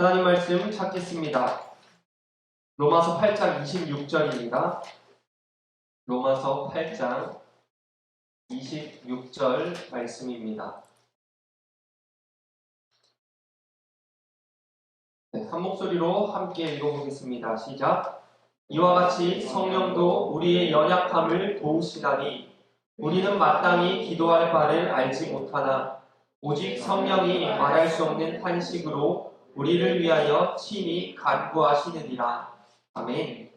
하나님 말씀 찾겠습니다. 로마서 8장 26절입니다. 로마서 8장 26절 말씀입니다. 한 목소리로 함께 읽어보겠습니다. 시작. 이와 같이 성령도 우리의 연약함을 도우시나니 우리는 마땅히 기도할 바를 알지 못하나 오직 성령이 말할 수 없는 탄식으로 우리를 위하여 친히 간구하시느니라. 아멘.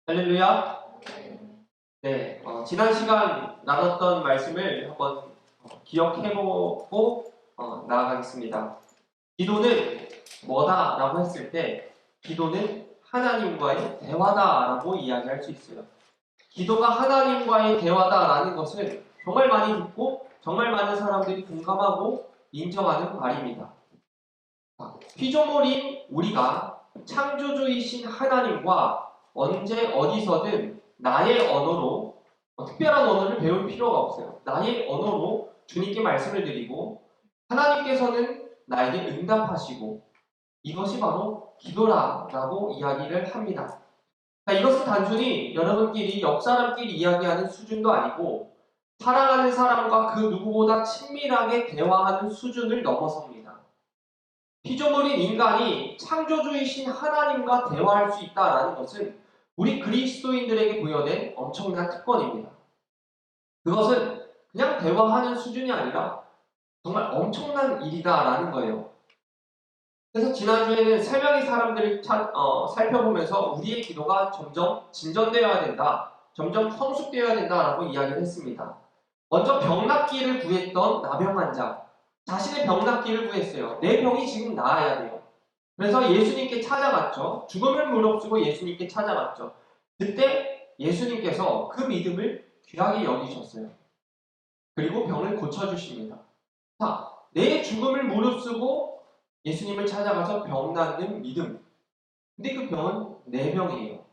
할렐루야. 네, 지난 시간 나눴던 말씀을 한번 기억해보고 나아가겠습니다. 기도는 뭐다? 라고 했을 때 기도는 하나님과의 대화다라고 이야기할 수 있어요. 기도가 하나님과의 대화다라는 것은 정말 많이 듣고 정말 많은 사람들이 공감하고 인정하는 말입니다. 피조물인 우리가 창조주이신 하나님과 언제 어디서든 나의 언어로 특별한 언어를 배울 필요가 없어요. 나의 언어로 주님께 말씀을 드리고 하나님께서는 나에게 응답하시고 이것이 바로 기도라고 이야기를 합니다. 이것은 단순히 여러분끼리 옆 사람끼리 이야기하는 수준도 아니고 사랑하는 사람과 그 누구보다 친밀하게 대화하는 수준을 넘어섭니다. 피조물인 인간이 창조주이신 하나님과 대화할 수 있다는 것은 우리 그리스도인들에게 부여된 엄청난 특권입니다. 그것은 그냥 대화하는 수준이 아니라 정말 엄청난 일이다라는 거예요. 그래서 지난주에는 3명의 사람들을 살펴보면서 우리의 기도가 점점 진전되어야 된다, 점점 성숙되어야 된다라고 이야기를 했습니다. 먼저 병 낫기를 구했던 나병 환자, 자신의 병 낫기를 구했어요. 내 병이 지금 나아야 돼요. 그래서 예수님께 찾아갔죠. 죽음을 무릅쓰고 예수님께 찾아갔죠. 그때 예수님께서 그 믿음을 귀하게 여기셨어요. 그리고 병을 고쳐주십니다. 자, 내 죽음을 무릅쓰고 예수님을 찾아가서 병 낫는 믿음. 근데 그 병은 내 병이에요.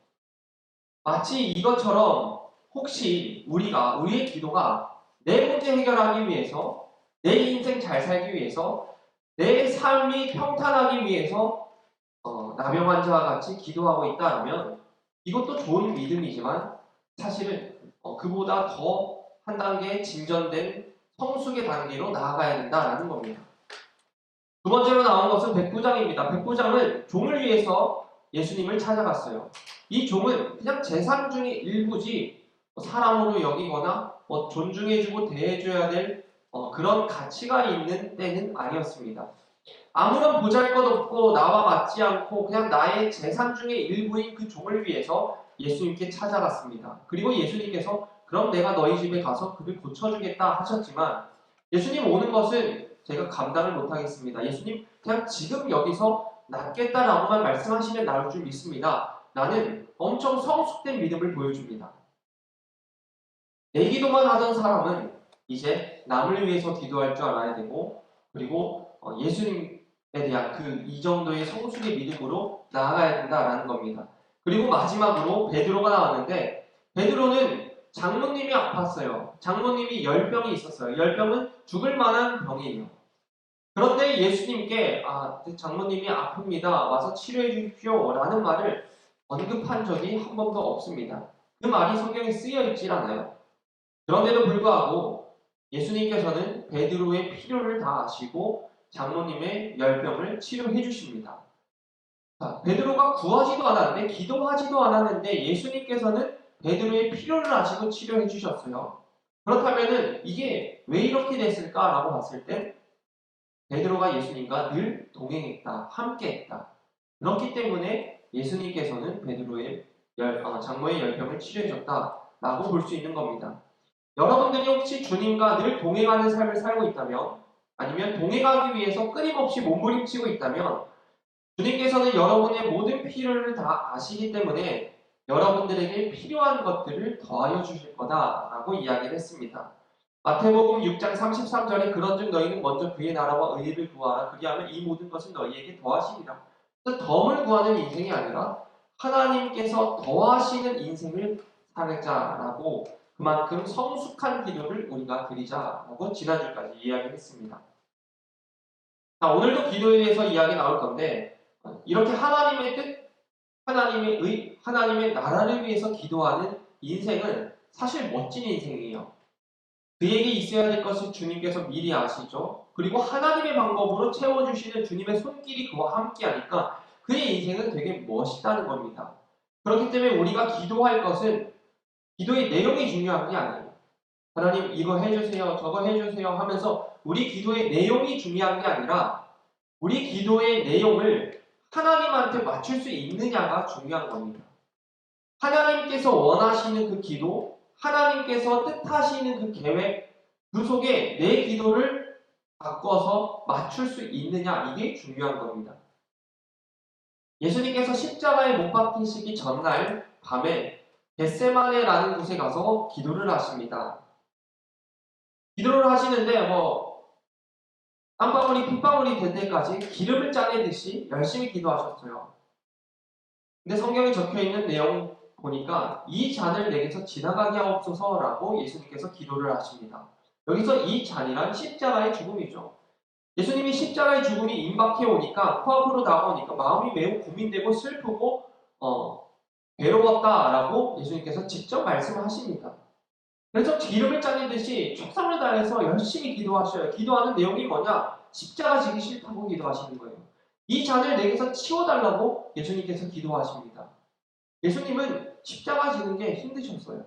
마치 이것처럼 혹시 우리의 기도가 내 문제 해결하기 위해서, 내 인생 잘 살기 위해서, 내 삶이 평탄하기 위해서 나병 환자와 같이 기도하고 있다면 이것도 좋은 믿음이지만 사실은 그보다 더 한 단계 진전된 성숙의 단계로 나아가야 된다는 겁니다. 두 번째로 나온 것은 백부장입니다. 백부장은 종을 위해서 예수님을 찾아갔어요. 이 종은 그냥 재산 중의 일부지 사람으로 여기거나 존중해주고 대해줘야 될 그런 가치가 있는 때는 아니었습니다. 아무런 보잘것없고 나와 맞지 않고 그냥 나의 재산 중의 일부인 그 종을 위해서 예수님께 찾아갔습니다. 그리고 예수님께서 그럼 내가 너희 집에 가서 그를 고쳐주겠다 하셨지만 예수님 오는 것은 제가 감당을 못하겠습니다. 예수님 그냥 지금 여기서 낫겠다라고만 말씀하시면 나올 줄 믿습니다. 나는 엄청 성숙된 믿음을 보여줍니다. 내 기도만 하던 사람은 이제 남을 위해서 기도할 줄 알아야 되고 그리고 예수님에 대한 이 정도의 성숙의 믿음으로 나아가야 된다라는 겁니다. 그리고 마지막으로 베드로가 나왔는데 베드로는 장모님이 아팠어요. 장모님이 열병이 있었어요. 열병은 죽을 만한 병이에요. 그런데 예수님께 장모님이 아픕니다. 와서 치료해 주십시오. 라는 말을 언급한 적이 한 번도 없습니다. 그 말이 성경에 쓰여 있질 않아요. 그런데도 불구하고 예수님께서는 베드로의 필요를 다 아시고 장모님의 열병을 치료해 주십니다. 베드로가 구하지도 않았는데 기도하지도 않았는데 예수님께서는 베드로의 필요를 아시고 치료해 주셨어요. 그렇다면 이게 왜 이렇게 됐을까라고 봤을 때 베드로가 예수님과 늘 동행했다, 함께했다. 그렇기 때문에 예수님께서는 베드로의 장모의 열병을 치료해줬다라고 볼 수 있는 겁니다. 여러분들이 혹시 주님과 늘 동행하는 삶을 살고 있다면 아니면 동행하기 위해서 끊임없이 몸부림치고 있다면 주님께서는 여러분의 모든 필요를 다 아시기 때문에 여러분들에게 필요한 것들을 더하여 주실 거다라고 이야기를 했습니다. 마태복음 6장 33절에 그런즉 너희는 먼저 그의 나라와 의를 구하라. 그리하면 이 모든 것을 너희에게 더하시리라. 덤을 구하는 인생이 아니라 하나님께서 더하시는 인생을 살자라고 그만큼 성숙한 기도를 우리가 드리자라고 지난주까지 이야기를 했습니다. 자, 오늘도 기도에 대해서 이야기 나올 건데 이렇게 하나님의 뜻, 하나님의 나라를 위해서 기도하는 인생은 사실 멋진 인생이에요. 그에게 있어야 될 것을 주님께서 미리 아시죠. 그리고 하나님의 방법으로 채워주시는 주님의 손길이 그와 함께하니까 그의 인생은 되게 멋있다는 겁니다. 그렇기 때문에 우리가 기도할 것은 기도의 내용이 중요한 게 아니에요. 하나님 이거 해주세요, 저거 해주세요 하면서 우리 기도의 내용이 중요한 게 아니라 우리 기도의 내용을 하나님한테 맞출 수 있느냐가 중요한 겁니다. 하나님께서 원하시는 그 기도, 하나님께서 뜻하시는 그 계획, 그 속에 내 기도를 바꿔서 맞출 수 있느냐, 이게 중요한 겁니다. 예수님께서 십자가에 못 박히시기 전날 밤에 겟세마네라는 곳에 가서 기도를 하십니다. 기도를 하시는데 땀방울이 핏방울이 될 때까지 기름을 짜내듯이 열심히 기도하셨어요. 근데 성경에 적혀있는 내용 보니까 이 잔을 내게서 지나가게 하옵소서라고 예수님께서 기도를 하십니다. 여기서 이 잔이란 십자가의 죽음이죠. 예수님이 십자가의 죽음이 임박해 오니까 코앞으로 다가오니까 마음이 매우 고민되고 슬프고 괴로웠다라고 예수님께서 직접 말씀하십니다. 그래서 기름을 짜내듯이 최선을 다해서 열심히 기도하셔요. 기도하는 내용이 뭐냐? 십자가 지기 싫다고 기도하시는 거예요. 이 잔을 내게서 치워달라고 예수님께서 기도하십니다. 예수님은 십자가 지는 게 힘드셨어요.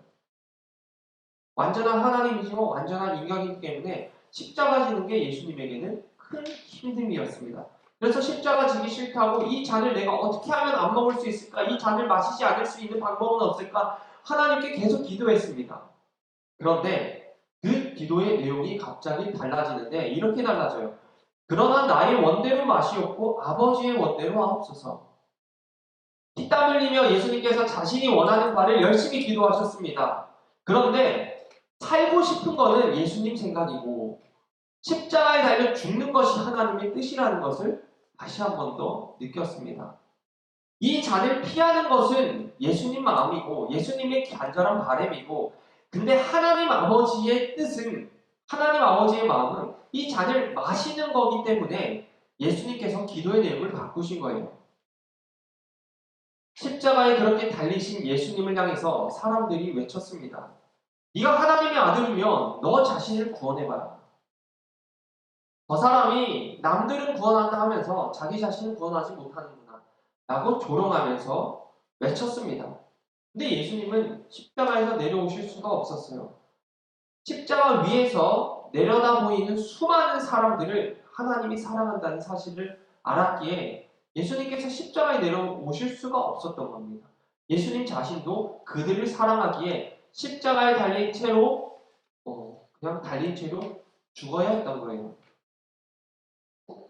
완전한 하나님이시고 완전한 인간이기 때문에 십자가 지는 게 예수님에게는 큰 힘듦이었습니다. 그래서 십자가 지기 싫다고 이 잔을 내가 어떻게 하면 안 먹을 수 있을까? 이 잔을 마시지 않을 수 있는 방법은 없을까? 하나님께 계속 기도했습니다. 그런데 그 기도의 내용이 갑자기 달라지는데 이렇게 달라져요. 그러나 나의 원대로 마시옵고 아버지의 원대로 하옵소서. 피땀 흘리며 예수님께서 자신이 원하는 바를 열심히 기도하셨습니다. 그런데 살고 싶은 거는 예수님 생각이고 십자가에 달려 죽는 것이 하나님의 뜻이라는 것을 다시 한 번 더 느꼈습니다. 이 잔을 피하는 것은 예수님 마음이고 예수님의 간절한 바람이고 근데 하나님 아버지의 뜻은 하나님 아버지의 마음은 이 잔을 마시는 거기 때문에 예수님께서 기도의 내용을 바꾸신 거예요. 십자가에 그렇게 달리신 예수님을 향해서 사람들이 외쳤습니다. 네가 하나님의 아들이면 너 자신을 구원해봐라. 저 사람이 남들은 구원한다 하면서 자기 자신을 구원하지 못하는구나 라고 조롱하면서 외쳤습니다. 근데 예수님은 십자가에서 내려오실 수가 없었어요. 십자가 위에서 내려다 보이는 수많은 사람들을 하나님이 사랑한다는 사실을 알았기에 예수님께서 십자가에 내려오실 수가 없었던 겁니다. 예수님 자신도 그들을 사랑하기에 십자가에 달린 채로 그냥 달린 채로 죽어야 했던 거예요.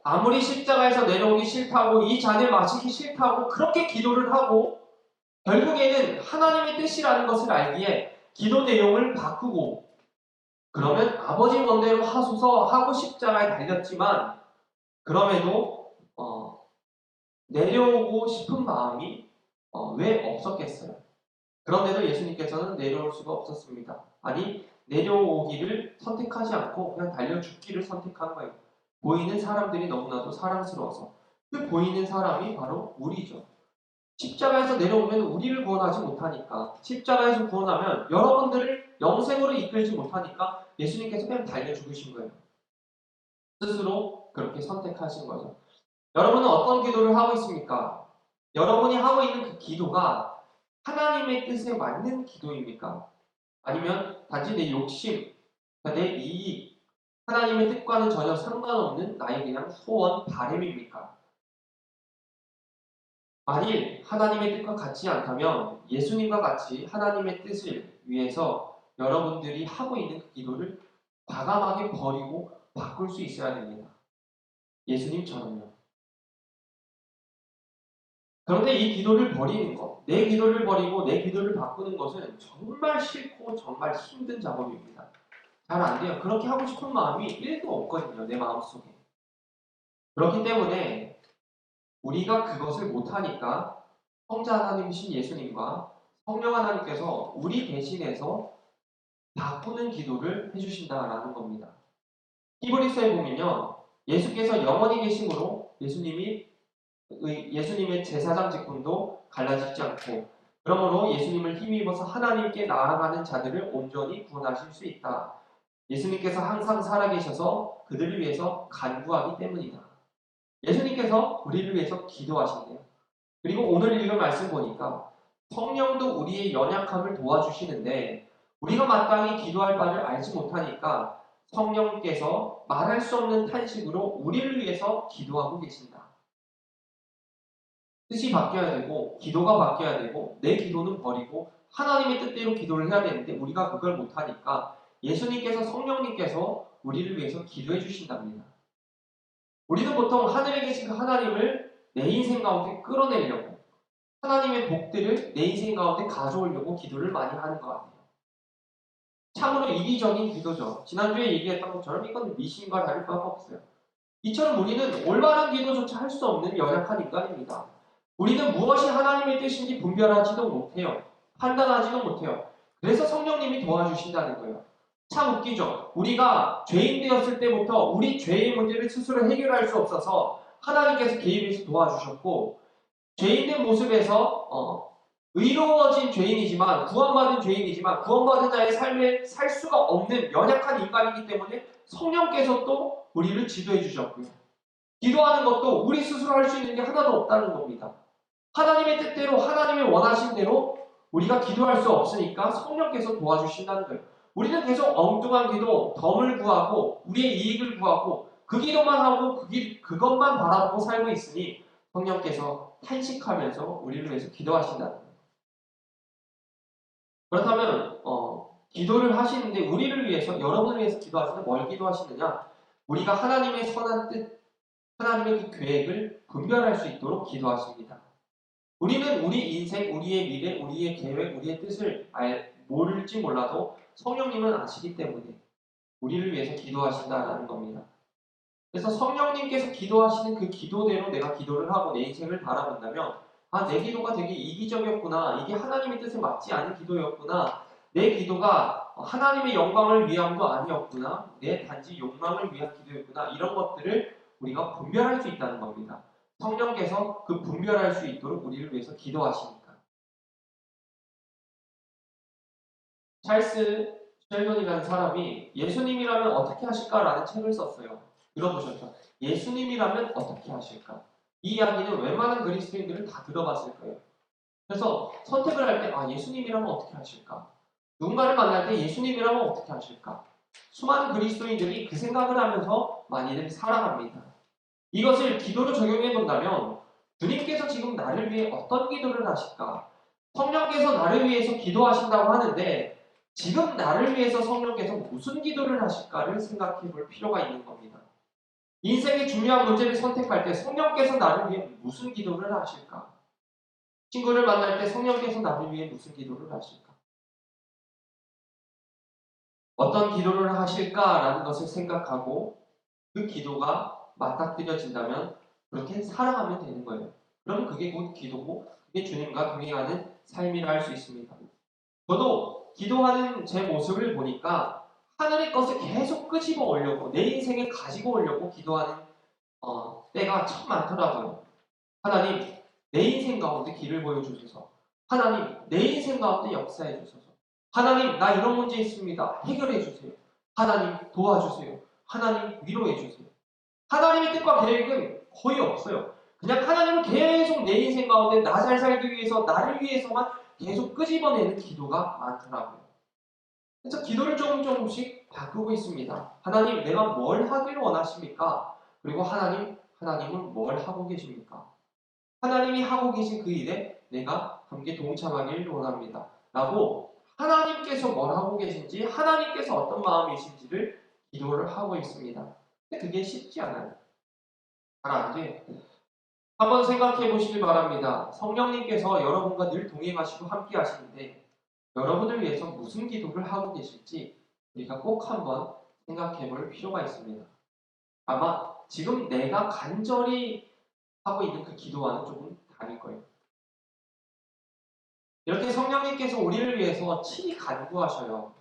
아무리 십자가에서 내려오기 싫다고 이 잔을 마시기 싫다고 그렇게 기도를 하고 결국에는 하나님의 뜻이라는 것을 알기에 기도 내용을 바꾸고 그러면 아버지 원대로 하소서 하고 십자가에 달렸지만 그럼에도 내려오고 싶은 마음이 왜 없었겠어요? 그런데도 예수님께서는 내려올 수가 없었습니다. 아니 내려오기를 선택하지 않고 그냥 달려 죽기를 선택한 거예요. 보이는 사람들이 너무나도 사랑스러워서 그 보이는 사람이 바로 우리죠. 십자가에서 내려오면 우리를 구원하지 못하니까 십자가에서 구원하면 여러분들을 영생으로 이끌지 못하니까 예수님께서 그냥 달려 죽으신 거예요. 스스로 그렇게 선택하신 거죠. 여러분은 어떤 기도를 하고 있습니까? 여러분이 하고 있는 그 기도가 하나님의 뜻에 맞는 기도입니까? 아니면 단지 내 욕심, 내 이익, 하나님의 뜻과는 전혀 상관없는 나의 그냥 소원, 바램입니까? 만일 하나님의 뜻과 같지 않다면 예수님과 같이 하나님의 뜻을 위해서 여러분들이 하고 있는 그 기도를 과감하게 버리고 바꿀 수 있어야 됩니다. 예수님처럼요. 그런데 이 기도를 버리는 것, 내 기도를 버리고 내 기도를 바꾸는 것은 정말 싫고 정말 힘든 작업입니다. 잘 안 돼요. 그렇게 하고 싶은 마음이 1도 없거든요. 내 마음속에. 그렇기 때문에 우리가 그것을 못하니까 성자 하나님이신 예수님과 성령 하나님께서 우리 대신해서 바꾸는 기도를 해주신다라는 겁니다. 히브리서에 보면요. 예수께서 영원히 계심으로 예수님의 제사장 직분도 갈라지지 않고, 그러므로 예수님을 힘입어서 하나님께 나아가는 자들을 온전히 구원하실 수 있다. 예수님께서 항상 살아계셔서 그들을 위해서 간구하기 때문이다. 예수님께서 우리를 위해서 기도하신대요. 그리고 오늘 읽은 말씀 보니까 성령도 우리의 연약함을 도와주시는데, 우리가 마땅히 기도할 바를 알지 못하니까 성령께서 말할 수 없는 탄식으로 우리를 위해서 기도하고 계신다. 뜻이 바뀌어야 되고 기도가 바뀌어야 되고 내 기도는 버리고 하나님의 뜻대로 기도를 해야 되는데 우리가 그걸 못하니까 예수님께서 성령님께서 우리를 위해서 기도해 주신답니다. 우리는 보통 하늘에 계신 그 하나님을 내 인생 가운데 끌어내려고, 하나님의 복들을 내 인생 가운데 가져오려고 기도를 많이 하는 것 같아요. 참으로 이기적인 기도죠. 지난주에 얘기했던 것처럼 이건 미신과 다를 바가 없어요. 이처럼 우리는 올바른 기도조차 할 수 없는 연약한 인간입니다. 우리는 무엇이 하나님의 뜻인지 분별하지도 못해요. 판단하지도 못해요. 그래서 성령님이 도와주신다는 거예요. 참 웃기죠. 우리가 죄인 되었을 때부터 우리 죄의 문제를 스스로 해결할 수 없어서 하나님께서 개입해서 도와주셨고, 죄인된 모습에서 의로워진 죄인이지만, 구원받은 죄인이지만 구원받은 자의 삶을 살 수가 없는 연약한 인간이기 때문에 성령께서 또 우리를 지도해 주셨고요. 기도하는 것도 우리 스스로 할 수 있는 게 하나도 없다는 겁니다. 하나님의 뜻대로, 하나님의 원하신 대로 우리가 기도할 수 없으니까 성령께서 도와주신다는 거예요. 우리는 계속 엉뚱한 기도, 덤을 구하고 우리의 이익을 구하고 그 기도만 하고 그것만 바라보고 살고 있으니 성령께서 탄식하면서 우리를 위해서 기도하신다는 거예요. 그렇다면 기도를 하시는데 우리를 위해서, 여러분을 위해서 기도하시는데 뭘 기도하시느냐? 우리가 하나님의 선한 뜻, 하나님의 그 계획을 분별할 수 있도록 기도하십니다. 우리는 우리 인생, 우리의 미래, 우리의 계획, 우리의 뜻을 모를지 몰라도 성령님은 아시기 때문에 우리를 위해서 기도하신다는 겁니다. 그래서 성령님께서 기도하시는 그 기도대로 내가 기도를 하고 내 인생을 바라본다면, 내 기도가 되게 이기적이었구나, 이게 하나님의 뜻에 맞지 않은 기도였구나, 내 기도가 하나님의 영광을 위함도 아니었구나, 내 단지 욕망을 위한 기도였구나, 이런 것들을 우리가 분별할 수 있다는 겁니다. 성령께서 그 분별할 수 있도록 우리를 위해서 기도하시니까. 찰스 쉘던이라는 사람이 예수님이라면 어떻게 하실까라는 책을 썼어요. 들어보셨죠? 예수님이라면 어떻게 하실까? 이 이야기는 웬만한 그리스도인들은 다 들어봤을 거예요. 그래서 선택을 할 때 예수님이라면 어떻게 하실까? 누군가를 만날 때 예수님이라면 어떻게 하실까? 수많은 그리스도인들이 그 생각을 하면서 많이들 살아갑니다. 이것을 기도로 적용해 본다면 주님께서 지금 나를 위해 어떤 기도를 하실까? 성령께서 나를 위해서 기도하신다고 하는데 지금 나를 위해서 성령께서 무슨 기도를 하실까를 생각해 볼 필요가 있는 겁니다. 인생의 중요한 문제를 선택할 때 성령께서 나를 위해 무슨 기도를 하실까? 친구를 만날 때 성령께서 나를 위해 무슨 기도를 하실까? 어떤 기도를 하실까라는 것을 생각하고 그 기도가 맞닥뜨려진다면 그렇게 살아가면 되는 거예요. 그럼 그게 곧 기도고 그게 주님과 동행하는 삶이라 할 수 있습니다. 저도 기도하는 제 모습을 보니까 하늘의 것을 계속 끄집어 오려고, 내 인생에 가지고 오려고 기도하는 때가 참 많더라고요. 하나님, 내 인생 가운데 길을 보여주소서. 하나님, 내 인생 가운데 역사해 주소서. 하나님, 나 이런 문제 있습니다. 해결해 주세요. 하나님, 도와주세요. 하나님, 위로해 주세요. 하나님의 뜻과 계획은 거의 없어요. 그냥 하나님은 계속 내 인생 가운데 나 잘 살기 위해서, 나를 위해서만 계속 끄집어내는 기도가 많더라고요. 그래서 기도를 조금씩 바꾸고 있습니다. 하나님, 내가 뭘 하길 원하십니까? 그리고 하나님은 뭘 하고 계십니까? 하나님이 하고 계신 그 일에 내가 함께 동참하길 원합니다. 라고 하나님께서 뭘 하고 계신지, 하나님께서 어떤 마음이신지를 기도를 하고 있습니다. 근데 그게 쉽지 않아요. 잘 안 돼요. 한번 생각해 보시길 바랍니다. 성령님께서 여러분과 늘 동행하시고 함께 하시는데 여러분을 위해서 무슨 기도를 하고 계실지 우리가 꼭 한번 생각해 볼 필요가 있습니다. 아마 지금 내가 간절히 하고 있는 그 기도와는 조금 다를 거예요. 이렇게 성령님께서 우리를 위해서 친히 간구하셔요.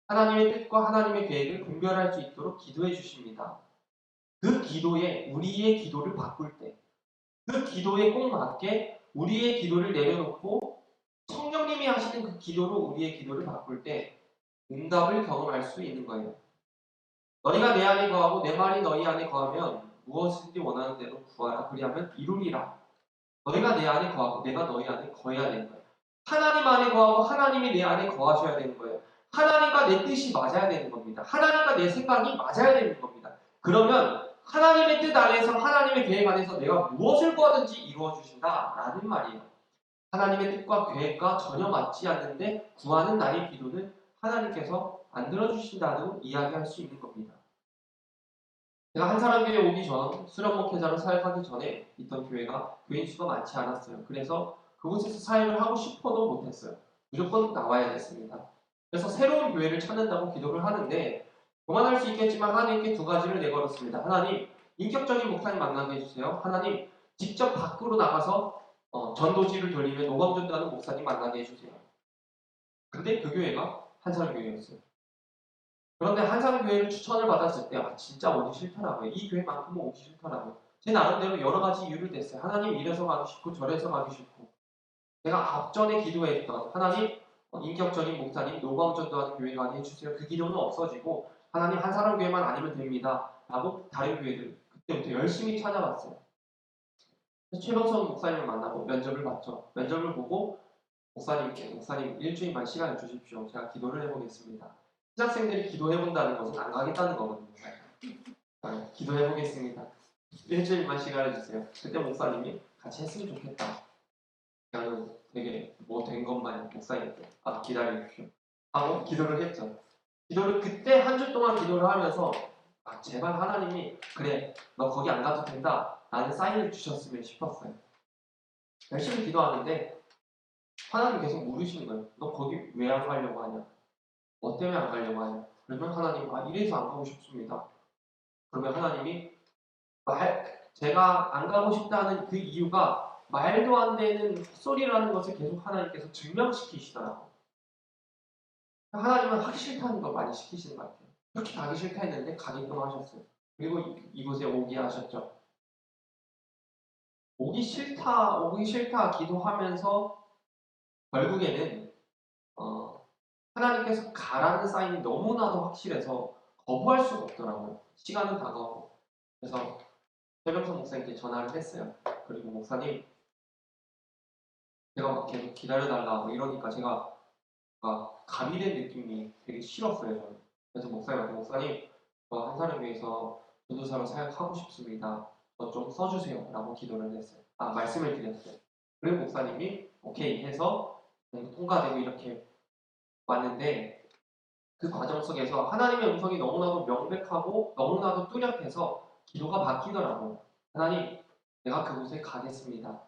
하나님의 뜻과 하나님의 계획을 분별할 수 있도록 기도해 주십니다. 그 기도에 우리의 기도를 바꿀 때, 그 기도에 꼭 맞게 우리의 기도를 내려놓고 성령님이 하시는 그 기도로 우리의 기도를 바꿀 때 응답을 경험할 수 있는 거예요. 너희가 내 안에 거하고 내 말이 너희 안에 거하면 무엇이든지 원하는 대로 구하라. 그리하면 이루리라. 너희가 내 안에 거하고 내가 너희 안에 거해야 되는 거예요. 하나님 안에 거하고 하나님이 내 안에 거하셔야 되는 거예요. 하나님과 내 뜻이 맞아야 되는 겁니다. 하나님과 내 생각이 맞아야 되는 겁니다. 그러면 하나님의 뜻 안에서 하나님의 계획 안에서 내가 무엇을 구하든지 이루어 주신다라는 말이에요. 하나님의 뜻과 계획과 전혀 맞지 않는데 구하는 나의 기도는 하나님께서 안 들어주신다고 이야기할 수 있는 겁니다. 제가 한사람교회 오기 전 수련 목회자로 사역하기 전에 있던 교회가 교인 수가 많지 않았어요. 그래서 그곳에서 사역을 하고 싶어도 못했어요. 무조건 나와야 됐습니다. 그래서 새로운 교회를 찾는다고 기도를 하는데 그만할 수 있겠지만 하나님께 두 가지를 내걸었습니다. 하나님, 인격적인 목사님 만나게 해주세요. 하나님, 직접 밖으로 나가서 전도지를 돌리며 노방전도하는 목사님 만나게 해주세요. 근데 그 교회가 한사람교회였어요. 그런데 한사람교회를 추천을 받았을 때 진짜 오기 싫더라고요. 이 교회만큼은 오기 싫더라고요. 제 나름대로 여러 가지 이유를 냈어요. 하나님 이래서 가기 싫고 저래서 가기 싫고 제가 앞전에 기도했던 하나님 인격적인 목사님 노방전도하는 교회 가게 해주세요. 그 기도는 없어지고 하나님 한사람교회만 아니면 됩니다. 라고 다른 교회들 그때부터 열심히 찾아봤어요. 최병선 목사님을 만나고 면접을 봤죠. 면접을 보고 목사님 일주일만 시간을 주십시오. 제가 기도를 해보겠습니다. 신학생들이 기도해본다는 것은 안 가겠다는 거거든요. 기도해보겠습니다. 일주일만 시간을 주세요. 그때 목사님이 같이 했으면 좋겠다. 나는 되게 뭐 된 것만 목사님께 기다려주십시오. 하고 기도를 했죠. 기도를 그때 한 주 동안 기도를 하면서 제발 하나님이 그래 너 거기 안 가도 된다 라는 사인을 주셨으면 싶었어요. 열심히 기도하는데 하나님 계속 물으시는 거예요. 너 거기 왜 안 가려고 하냐? 뭐 때문에 안 가려고 하냐? 그러면 하나님 이래서 안 가고 싶습니다. 그러면 하나님이 제가 안 가고 싶다는 그 이유가 말도 안 되는 헛소리라는 것을 계속 하나님께서 증명시키시더라고요. 하나님은 하기 싫다는 걸 많이 시키시는 것 같아요. 그렇게 가기 싫다 했는데 가게끔 하셨어요. 그리고 이곳에 오게 하셨죠. 오기 싫다 기도하면서 결국에는 하나님께서 가라는 사인이 너무나도 확실해서 거부할 수가 없더라고요. 시간은 다가오고. 그래서 최병선 목사님께 전화를 했어요. 그리고 목사님 제가 막 계속 기다려달라고 이러니까 제가 감이 된 느낌이 되게 싫었어요. 저는. 그래서 목사님한테 목사님 한사람교회에서 전도사로 사역하고 싶습니다. 저 좀 써주세요. 라고 기도를 했어요. 말씀을 드렸어요. 그리고 목사님이 오케이 해서 통과되고 이렇게 왔는데 그 과정 속에서 하나님의 음성이 너무나도 명백하고 너무나도 뚜렷해서 기도가 바뀌더라고요. 하나님, 내가 그곳에 가겠습니다.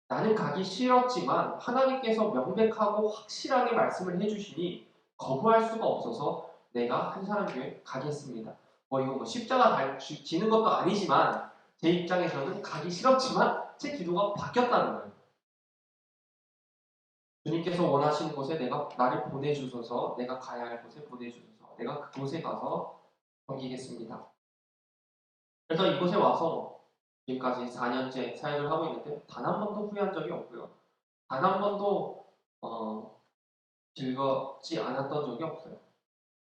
나는 가기 싫었지만 하나님께서 명백하고 확실하게 말씀을 해주시니 거부할 수가 없어서 내가 한사람교회 가겠습니다. 이거 십자가 지는 것도 아니지만 제 입장에서는 가기 싫었지만 제 기도가 바뀌었다는 거예요. 주님께서 원하시는 곳에 나를 보내주셔서 내가 가야 할 곳에 보내주셔서 내가 그곳에 가서 섬기겠습니다. 그래서 이곳에 와서 지금까지 4년째 사역을 하고 있는데 단 한 번도 후회한 적이 없고요. 단 한 번도 즐겁지 않았던 적이 없어요.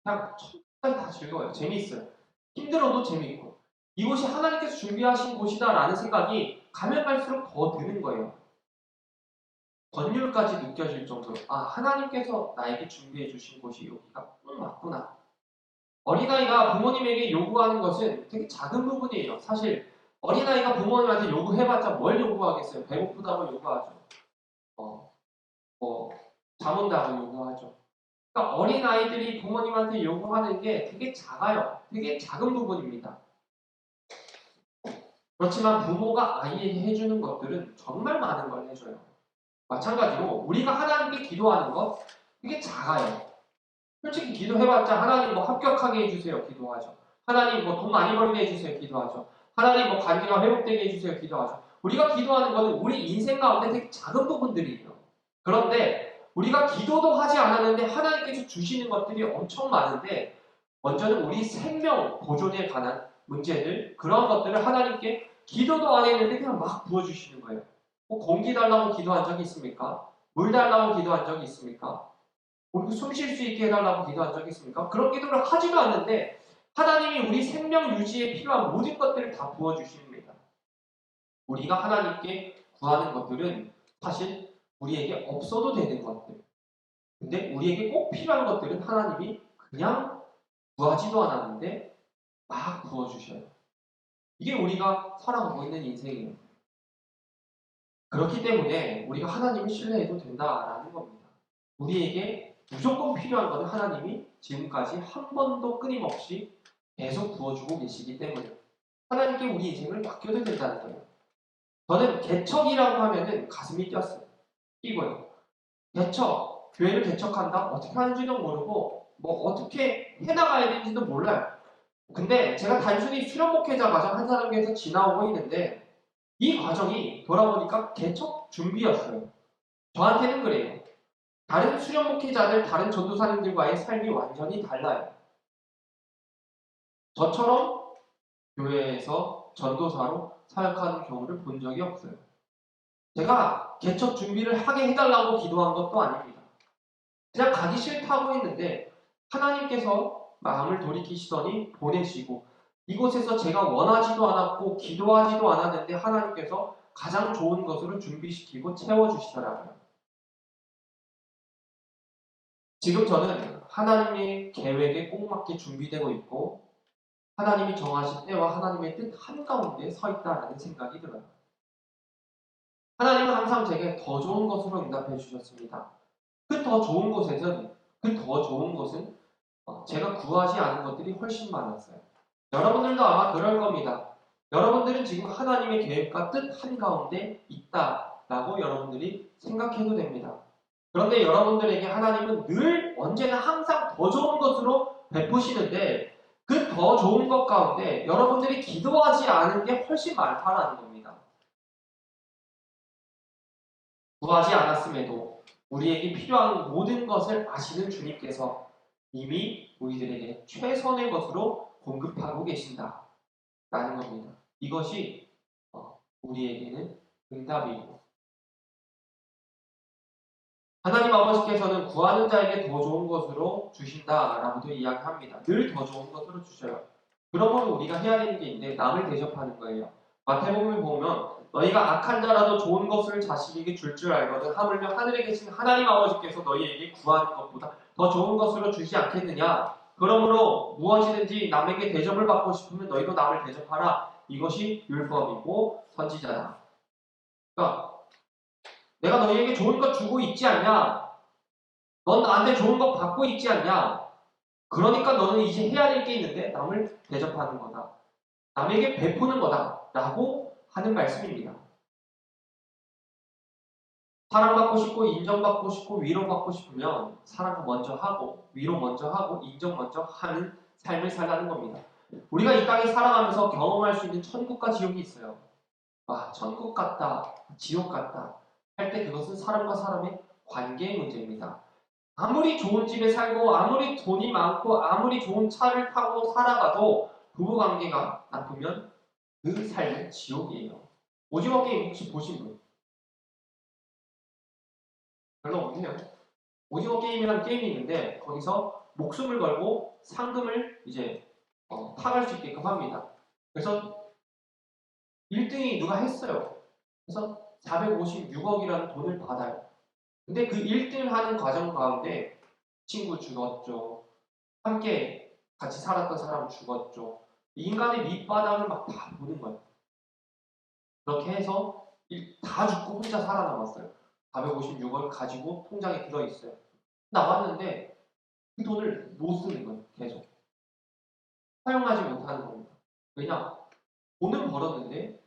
그냥 처음부터 다 즐거워요. 재미있어요. 힘들어도 재미있고 이곳이 하나님께서 준비하신 곳이다라는 생각이 가면 갈수록 더 드는 거예요. 권율까지 느껴질 정도로 하나님께서 나에게 준비해 주신 곳이 여기가 꼭 맞구나. 어린아이가 부모님에게 요구하는 것은 되게 작은 부분이에요. 사실 어린아이가 부모님한테 요구해봤자 뭘 요구하겠어요. 배고프다고 요구하죠. 잠 온다고 요구하죠. 그러니까 어린아이들이 부모님한테 요구하는 게 되게 작아요. 되게 작은 부분입니다. 그렇지만 부모가 아이에게 해주는 것들은 정말 많은 걸 해줘요. 마찬가지로 우리가 하나님께 기도하는 것 이게 작아요. 솔직히 기도해봤자 하나님 합격하게 해주세요. 기도하죠. 하나님 돈 많이 벌게 해주세요. 기도하죠. 하나님 관계가 회복되게 해주세요. 기도하죠. 우리가 기도하는 것은 우리 인생 가운데 되게 작은 부분들이에요. 그런데 우리가 기도도 하지 않았는데 하나님께서 주시는 것들이 엄청 많은데 먼저는 우리 생명 보존에 관한 문제들, 그런 것들을 하나님께 기도도 안 했는데 그냥 막 부어주시는 거예요. 뭐 공기 달라고 기도한 적이 있습니까? 물 달라고 기도한 적이 있습니까? 우리 숨 쉴 수 있게 해달라고 기도한 적이 있습니까? 그런 기도를 하지도 않는데 하나님이 우리 생명 유지에 필요한 모든 것들을 다 부어주십니다. 우리가 하나님께 구하는 것들은 사실 우리에게 없어도 되는 것들. 근데 우리에게 꼭 필요한 것들은 하나님이 그냥 구하지도 않았는데 막 부어주셔요. 이게 우리가 살아가고 있는 인생이에요. 그렇기 때문에 우리가 하나님을 신뢰해도 된다라는 겁니다. 우리에게 무조건 필요한 것은 하나님이 지금까지 한 번도 끊임없이 계속 부어주고 계시기 때문에 하나님께 우리 인생을 맡겨도 된다는 거예요. 저는 개척이라고 하면은 가슴이 뛰었어요. 뛰고요. 개척, 교회를 개척한다? 어떻게 하는지도 모르고 뭐 어떻게 해나가야 되는지도 몰라요. 근데 제가 단순히 수련 목회자 과정 한 사람에서 지나오고 있는데 이 과정이 돌아보니까 개척 준비였어요. 저한테는 그래요. 다른 수련 목회자들, 다른 전도사님들과의 삶이 완전히 달라요. 저처럼 교회에서 전도사로 사역하는 경우를 본 적이 없어요. 제가 개척 준비를 하게 해달라고 기도한 것도 아닙니다. 그냥 가기 싫다고 했는데 하나님께서 마음을 돌이키시더니 보내시고 이곳에서 제가 원하지도 않았고 기도하지도 않았는데 하나님께서 가장 좋은 것으로 준비시키고 채워주시더라고요. 지금 저는 하나님의 계획에 꼭 맞게 준비되고 있고 하나님이 정하신 때와 하나님의 뜻 한가운데 서 있다라는 생각이 들어요. 하나님은 항상 제게 더 좋은 것으로 응답해 주셨습니다. 그 더 좋은 곳에는 그 더 좋은 것은 제가 구하지 않은 것들이 훨씬 많았어요. 여러분들도 아마 그럴 겁니다. 여러분들은 지금 하나님의 계획과 뜻 한가운데 있다라고 여러분들이 생각해도 됩니다. 그런데 여러분들에게 하나님은 늘 언제나 항상 더 좋은 것으로 베푸시는데 그 더 좋은 것 가운데 여러분들이 기도하지 않은 게 훨씬 많다라는 겁니다. 구하지 않았음에도 우리에게 필요한 모든 것을 아시는 주님께서 이미 우리들에게 최선의 것으로 공급하고 계신다라는 겁니다. 이것이 우리에게는 응답이고 하나님 아버지께서는 구하는 자에게 더 좋은 것으로 주신다라고도 이야기합니다. 늘 더 좋은 것으로 주셔요. 그러므로 우리가 해야 되는 게 있는데 남을 대접하는 거예요. 마태복음을 보면 너희가 악한 자라도 좋은 것을 자식에게 줄 알거든 하물며 하늘에 계신 하나님 아버지께서 너희에게 구하는 것보다 더 좋은 것으로 주지 않겠느냐. 그러므로 무엇이든지 남에게 대접을 받고 싶으면 너희도 남을 대접하라. 이것이 율법이고 선지자다. 그러니까 내가 너희에게 좋은 것 주고 있지 않냐? 넌 나한테 좋은 것 받고 있지 않냐? 그러니까 너는 이제 해야 될 게 있는데 남을 대접하는 거다. 남에게 베푸는 거다. 라고 하는 말씀입니다. 사랑받고 싶고 인정받고 싶고 위로받고 싶으면 사랑 먼저 하고 위로 먼저 하고 인정 먼저 하는 삶을 살라는 겁니다. 우리가 이 땅에 살아가면서 경험할 수 있는 천국과 지옥이 있어요. 와, 천국 같다, 지옥 같다 할 때 그것은 사람과 사람의 관계의 문제입니다. 아무리 좋은 집에 살고 아무리 돈이 많고 아무리 좋은 차를 타고 살아가도 부부관계가 나쁘면 그 삶은 지옥이에요. 오징어 게임 혹시 보신 분? 별로 없네요. 오징어 게임이라는 게임이 있는데 거기서 목숨을 걸고 상금을 이제 타갈 수 있게끔 합니다. 그래서 1등이 누가 했어요. 그래서 456억이라는 돈을 받아요. 근데 그 1등을 하는 과정 가운데 친구 죽었죠. 함께 같이 살았던 사람 죽었죠. 인간의 밑바닥을 막 다 보는 거예요. 그렇게 해서 다 죽고 혼자 살아남았어요. 456억을 가지고 통장에 들어있어요. 나왔는데 그 돈을 못 쓰는 거예요. 계속. 사용하지 못하는 겁니다. 왜냐? 돈은 벌었는데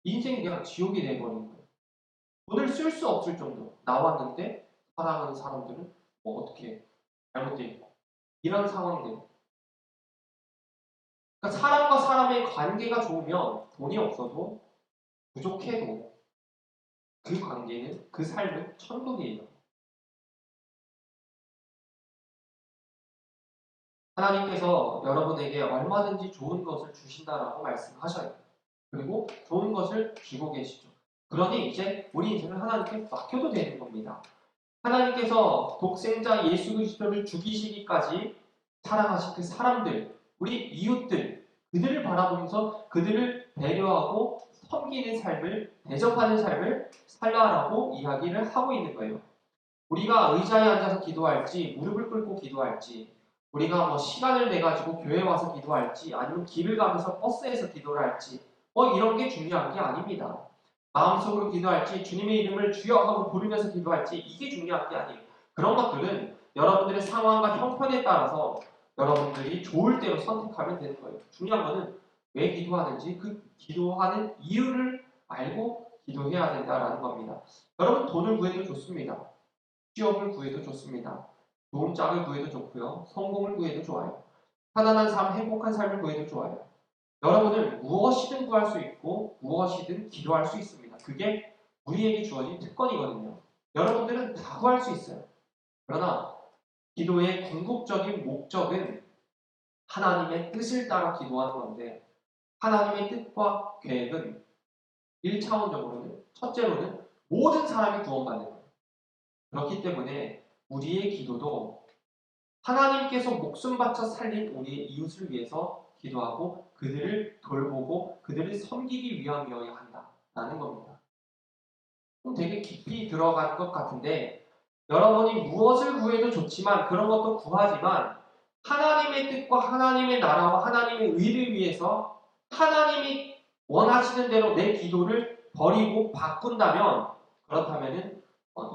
인생이 그냥 지옥이 돼버린 거예요. 돈을 쓸 수 없을 정도. 나왔는데 사랑하는 사람들은 뭐 어떻게 잘못되어 있고 이런 상황들. 그러니까 사람과 사람의 관계가 좋으면 돈이 없어도 부족해도 그 관계는 그 삶은 천국이에요. 하나님께서 여러분에게 얼마든지 좋은 것을 주신다라고 말씀하셔요. 그리고 좋은 것을 주고 계시죠. 그러니 이제 우리 인생을 하나님께 맡겨도 되는 겁니다. 하나님께서 독생자 예수 그리스도를 죽이시기까지 사랑하신 그 사람들, 우리 이웃들, 그들을 바라보면서 그들을 배려하고 섬기는 삶을, 대접하는 삶을 살라라고 이야기를 하고 있는 거예요. 우리가 의자에 앉아서 기도할지, 무릎을 꿇고 기도할지, 우리가 시간을 내가지고 교회 와서 기도할지, 아니면 길을 가면서 버스에서 기도를 할지, 이런 게 중요한 게 아닙니다. 마음속으로 기도할지, 주님의 이름을 주여 하고 부르면서 기도할지, 이게 중요한 게 아니에요. 그런 것들은 여러분들의 상황과 형편에 따라서 여러분들이 좋을 대로 선택하면 되는 거예요. 중요한 거는 왜 기도하는지, 그 기도하는 이유를 알고 기도해야 된다라는 겁니다. 여러분, 돈을 구해도 좋습니다. 취업을 구해도 좋습니다. 좋은 짝을 구해도 좋고요. 성공을 구해도 좋아요. 편안한 삶, 행복한 삶을 구해도 좋아요. 여러분은 무엇이든 구할 수 있고 무엇이든 기도할 수 있습니다. 그게 우리에게 주어진 특권이거든요. 여러분들은 다 구할 수 있어요. 그러나 기도의 궁극적인 목적은 하나님의 뜻을 따라 기도하는 건데, 하나님의 뜻과 계획은 1차원적으로는, 첫째로는 모든 사람이 구원받는 거예요. 그렇기 때문에 우리의 기도도 하나님께서 목숨 바쳐 살린 우리의 이웃을 위해서 기도하고 그들을 돌보고 그들을 섬기기 위함이어야 한다라는 겁니다. 되게 깊이 들어갈 것 같은데, 여러분이 무엇을 구해도 좋지만, 그런 것도 구하지만 하나님의 뜻과 하나님의 나라와 하나님의 의를 위해서 하나님이 원하시는 대로 내 기도를 버리고 바꾼다면, 그렇다면은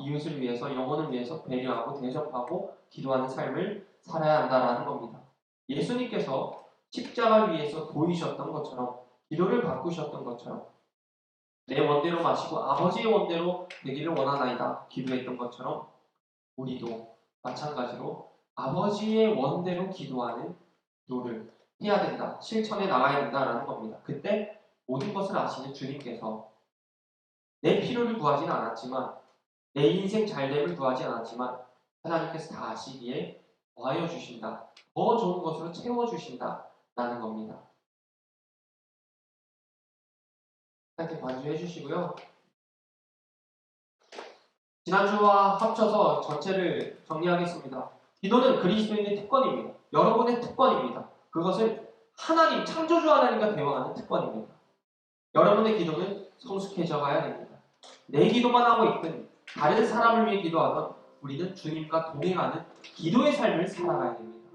이웃을 위해서, 영혼을 위해서 배려하고 대접하고 기도하는 삶을 살아야 한다라는 겁니다. 예수님께서 십자가 위에서 보이셨던 것처럼, 기도를 바꾸셨던 것처럼, 내 원대로 마시고 아버지의 원대로 되기를 원하나이다 기도했던 것처럼, 우리도 마찬가지로 아버지의 원대로 기도하는 기도를 해야 된다, 실천해 나가야 된다라는 겁니다. 그때 모든 것을 아시는 주님께서 내 필요를 구하지는 않았지만, 내 인생 잘됨을 구하지 않았지만, 하나님께서 다 아시기에 더하여 주신다, 더 좋은 것으로 채워주신다라는 겁니다. 함께 관주해 주시고요. 지난주와 합쳐서 전체를 정리하겠습니다. 기도는 그리스도인의 특권입니다. 여러분의 특권입니다. 그것은 하나님, 창조주 하나님과 대화하는 특권입니다. 여러분의 기도는 성숙해져 가야 됩니다. 내 기도만 하고 있든 다른 사람을 위해 기도하던 우리는 주님과 동행하는 기도의 삶을 살아가야 됩니다.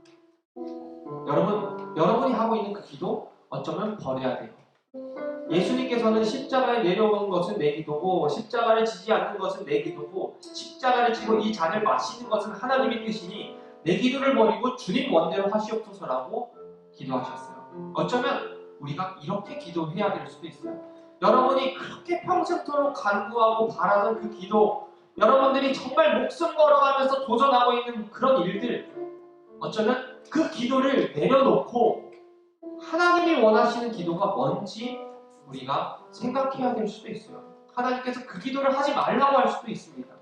여러분이 하고 있는 그 기도 어쩌면 버려야 돼요. 예수님께서는 십자가에 내려오는 것은 내 기도고, 십자가를 지지 않는 것은 내 기도고, 십자가를 지고 이 잔을 마시는 것은 하나님의 뜻이니 내 기도를 버리고 주님 원대로 하시옵소서라고 기도하셨어요. 어쩌면 우리가 이렇게 기도해야 될 수도 있어요. 여러분이 그렇게 평생토록 간구하고 바라던 그 기도, 여러분들이 정말 목숨 걸어가면서 도전하고 있는 그런 일들, 어쩌면 그 기도를 내려놓고 하나님이 원하시는 기도가 뭔지 우리가 생각해야 될 수도 있어요. 하나님께서 그 기도를 하지 말라고 할 수도 있습니다.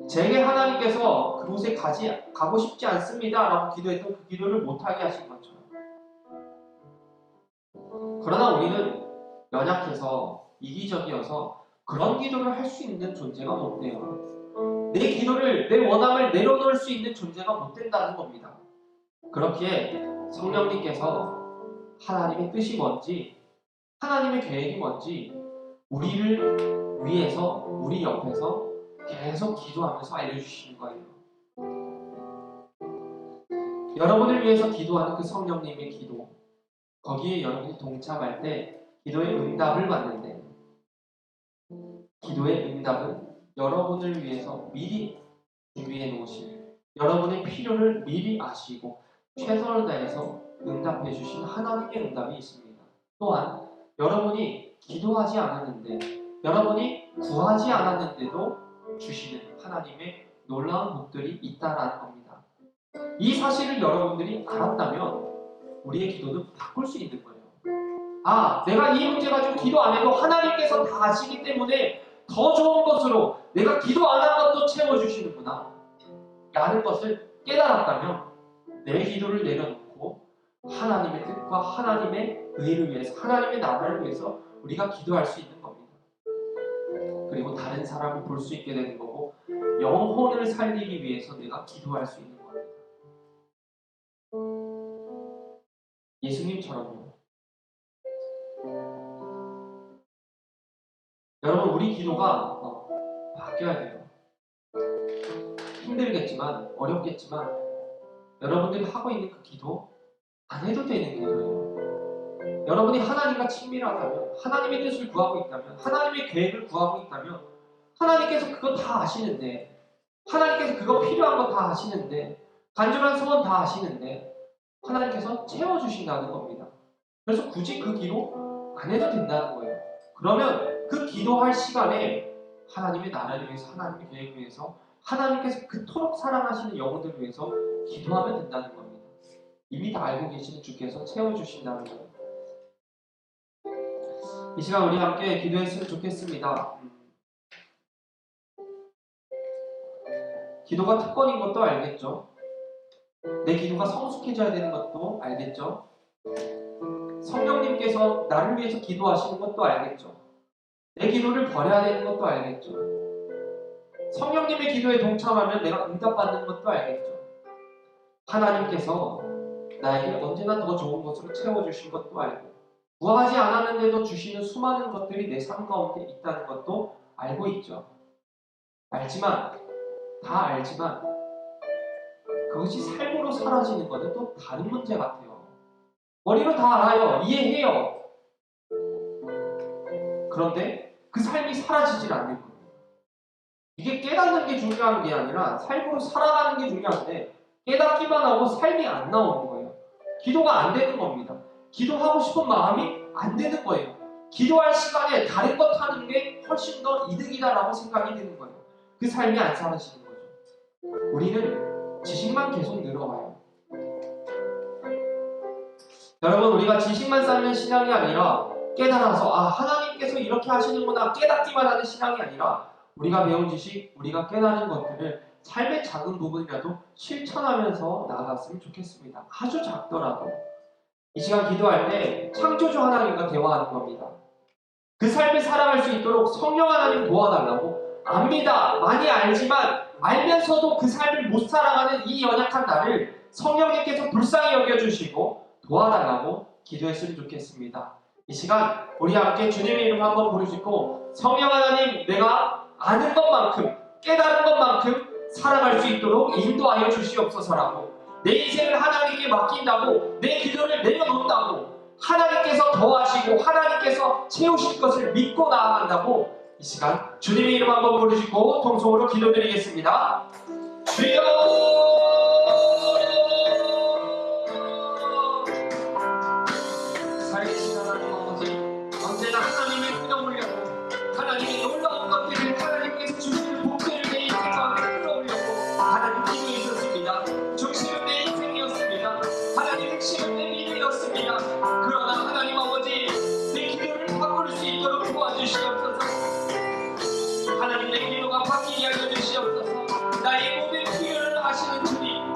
제게 하나님께서 그곳에 가고 싶지 않습니다 라고 기도했던 그 기도를 못하게 하신 것처럼, 그러나 우리는 연약해서 이기적이어서 그런 기도를 할 수 있는 존재가 못 돼요. 내 기도를, 내 원함을 내려놓을 수 있는 존재가 못 된다는 겁니다. 그렇기에 성령님께서 하나님의 뜻이 뭔지, 하나님의 계획이 뭔지 우리를 위해서, 우리 옆에서 계속 기도하면서 알려주시는 거예요. 여러분을 위해서 기도하는 그 성령님의 기도, 거기에 여러분이 동참할 때 기도의 응답을 받는데, 기도의 응답은 여러분을 위해서 미리 준비해 놓으신, 여러분의 필요를 미리 아시고 최선을 다해서 응답해 주신 하나님의 응답이 있습니다. 또한 여러분이 기도하지 않았는데, 여러분이 구하지 않았는데도 주시는 하나님의 놀라운 복들이 있다라는 겁니다. 이 사실을 여러분들이 알았다면 우리의 기도는 바꿀 수 있는 거예요. 아, 내가 이 문제 가지고 기도 안 해도 하나님께서 다 아시기 때문에 더 좋은 것으로 내가 기도 안 한 것도 채워주시는구나 라는 것을 깨달았다면 내 기도를 내려놓고 하나님의 뜻과 하나님의 의를 위해서, 하나님의 나라를 위해서 우리가 기도할 수 있는 겁니다. 그리고 다른 사람을 볼 수 있게 되는 거고, 영혼을 살리기 위해서 내가 기도할 수 있는 겁니다. 예수님처럼요. 여러분, 우리 기도가 바뀌어야 돼요. 힘들겠지만, 어렵겠지만 여러분들이 하고 있는 그 기도 안 해도 되는 기도예요. 여러분이 하나님과 친밀하다면, 하나님의 뜻을 구하고 있다면, 하나님의 계획을 구하고 있다면 하나님께서 그거 다 아시는데, 하나님께서 그거 필요한 거 다 아시는데, 간절한 소원 다 아시는데 하나님께서 채워주신다는 겁니다. 그래서 굳이 그 기도 안 해도 된다는 거예요. 그러면 그 기도할 시간에 하나님의 나라를 위해서, 하나님의 계획을 위해서, 하나님께서 그토록 사랑하시는 영혼들을 위해서 기도하면 된다는 겁니다. 이미 다 알고 계시는 주께서 채워주신다는 거예요. 이 시간 우리 함께 기도했으면 좋겠습니다. 기도가 특권인 것도 알겠죠? 내 기도가 성숙해져야 되는 것도 알겠죠? 성령님께서 나를 위해서 기도하시는 것도 알겠죠? 내 기도를 버려야 되는 것도 알겠죠? 성령님의 기도에 동참하면 내가 응답받는 것도 알겠죠? 하나님께서 나에게 언제나 더 좋은 것으로 채워주신 것도 알고, 구하지 않았는데도 주시는 수많은 것들이 내 삶 가운데 있다는 것도 알고 있죠. 알지만, 다 알지만 그것이 삶으로 사라지는 것은 또 다른 문제 같아요. 머리로 다 알아요. 이해해요. 그런데 그 삶이 사라지질 않는 거예요. 이게 깨닫는 게 중요한 게 아니라 삶으로 살아가는 게 중요한데, 깨닫기만 하고 삶이 안 나오는 거예요. 기도가 안 되는 겁니다. 기도하고 싶은 마음이 안 되는 거예요. 기도할 시간에 다른 것 하는 게 훨씬 더 이득이다라고 생각이 드는 거예요. 그 삶이 안 사라지는 거죠. 우리는 지식만 계속 늘어가요. 여러분, 우리가 지식만 쌓는 신앙이 아니라 깨달아서 하나님께서 이렇게 하시는구나 깨닫기만 하는 신앙이 아니라, 우리가 배운 지식, 우리가 깨달은 것들을 삶의 작은 부분이라도 실천하면서 나아갔으면 좋겠습니다. 아주 작더라도. 이 시간 기도할 때 창조주 하나님과 대화하는 겁니다. 그 삶을 살아갈 수 있도록 성령 하나님 도와달라고. 압니다. 많이 알지만 알면서도 그 삶을 못 살아가는 이 연약한 나를 성령님께서 불쌍히 여겨주시고 도와달라고 기도했으면 좋겠습니다. 이 시간 우리 함께 주님의 이름 한번 부르시고, 성령 하나님, 내가 아는 것만큼, 깨달은 것만큼 살아갈 수 있도록 인도하여 주시옵소서라고, 내 인생을 하나님께 맡긴다고, 내 기도를 내려놓는다고, 하나님께서 더하시고 하나님께서 채우실 것을 믿고 나아간다고, 이 시간 주님의 이름 한번 부르시고 통성으로 기도드리겠습니다. 주여, 살아계신 하나님 아버지, 언제나 하나님의 끌어올려고, 하나님의 놀라운 것들을, 하나님께서 주시는 복들을 내 인생 가운데 끌어올려고 하나님 기도해 주셨습니다. 중심은 내 인생이었습니다. 하나님 핵심은 내 믿음이었습니다. 그러나 하나님 아버지, 내 기도를 바꿀 수 있도록 도와주시옵소서. 하나님, 내 기도가 바뀌게 하여 주시옵소서. 나의 모든 필요를 아시는 주님,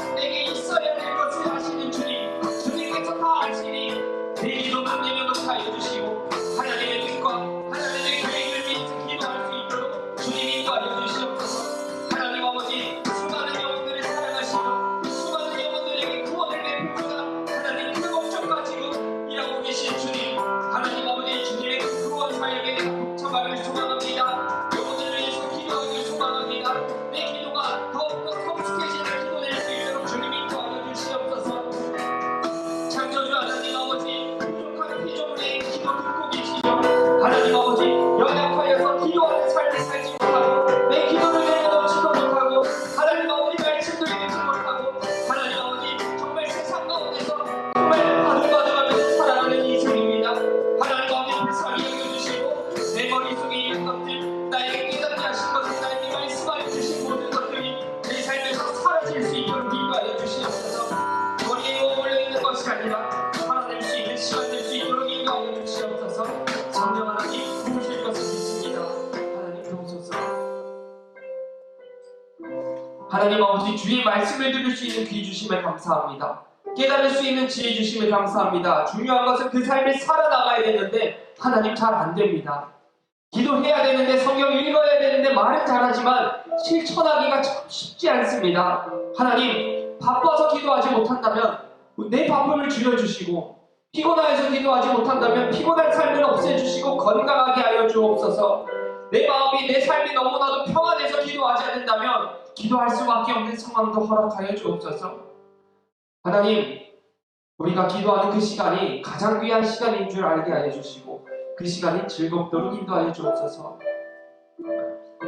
하나님 아버지, 주의 말씀을 들을 수 있는 귀 주심을 감사합니다. 깨달을 수 있는 지혜 주심을 감사합니다. 중요한 것은 그 삶을 살아나가야 되는데 하나님 잘 안 됩니다. 기도해야 되는데, 성경 읽어야 되는데 말은 잘하지만 실천하기가 참 쉽지 않습니다. 하나님, 바빠서 기도하지 못한다면 내 바쁨을 줄여주시고, 피곤해서 기도하지 못한다면 피곤한 삶을 없애주시고 건강하게 하여 주옵소서. 내 마음이, 내 삶이 너무나도 평안해서 기도하지 않는다면 기도할 수밖에 없는 상황도 허락하여 주옵소서. 하나님, 우리가 기도하는 그 시간이 가장 귀한 시간인 줄 알게 하여 주시고 그 시간이 즐겁도록 인도하여 주옵소서.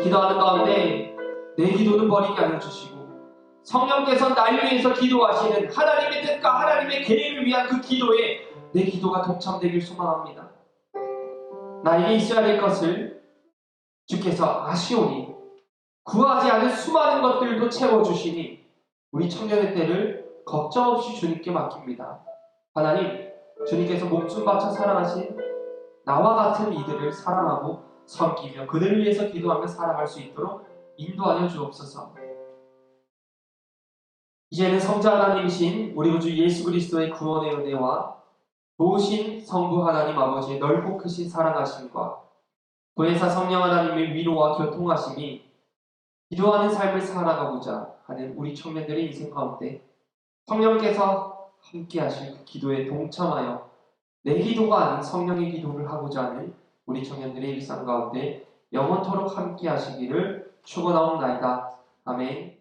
기도하는 가운데 내 기도는 버리게 하여 주시고, 성령께서 날 위해서 기도하시는 하나님의 뜻과 하나님의 계획을 위한 그 기도에 내 기도가 동참되길 소망합니다. 나에게 있어야 될 것을 주께서 아시오니 구하지 않은 수많은 것들도 채워주시니 우리 청년의 때를 걱정 없이 주님께 맡깁니다. 하나님, 주님께서 목숨 바쳐 사랑하신 나와 같은 이들을 사랑하고 섬기며 그들을 위해서 기도하며 살아갈 수 있도록 인도하여 주옵소서. 이제는 성자 하나님이신 우리 구주 예수 그리스도의 구원의 은혜와 도우신 성부 하나님 아버지의 넓고 크신 사랑하심과 보혜사 성령 하나님의 위로와 교통하심이 기도하는 삶을 살아가고자 하는 우리 청년들의 인생 가운데 성령께서 함께 하실 그 기도에 동참하여 내 기도가 아닌 성령의 기도를 하고자 하는 우리 청년들의 일상 가운데 영원토록 함께 하시기를 축원하옵나이다. 아멘.